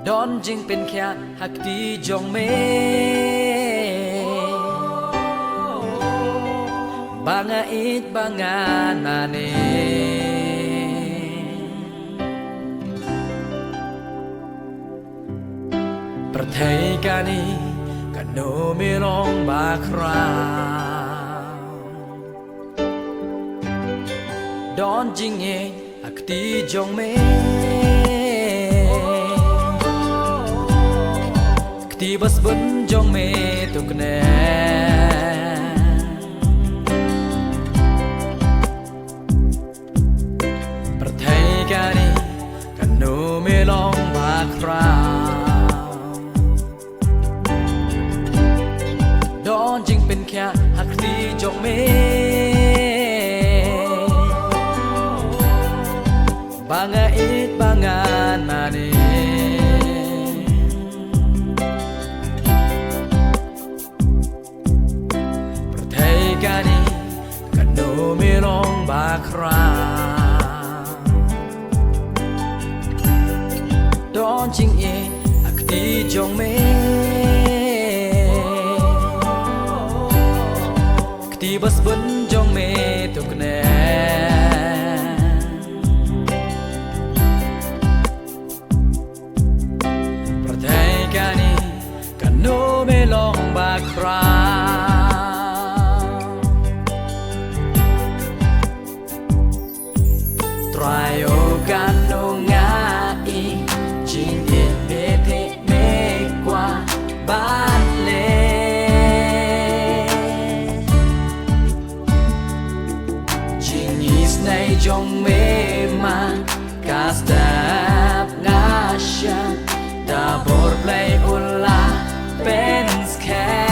ดอนจึงเป็นแค่หักดีจงเมบางอิดบางงานนาเนประเทศกานีกันโนไม่ลองบาคราวดอนจึงเองหักดีจงเมที่บัสบุญจงเมตุกเนประเทศกานีกันโนไม่ลองบาคราวดอนจึงเป็นแค่หักที่จงเมบางอิดบางงานมาเนกานีกันโนไม่ลองบาคราวดอนจริงเองหักดีจงเมกที่บัสบุญจงเมตุกเนประเทศกานีกันโนไม่ลองบาคราวTrayo gano nga i Jing it bete me qua ban le Jing is nay jong me ma Kastap nga siya Dabor play ula pens care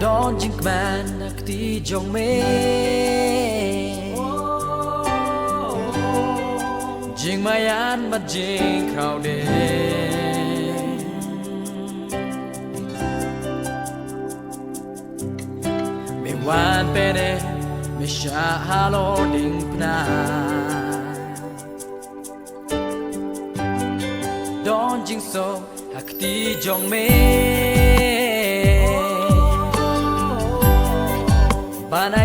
Don jing man nak ti jong me Jing mayan ma jing khao de Me wan pene me sha halo ding pna Don jing so hak ti jong me Bana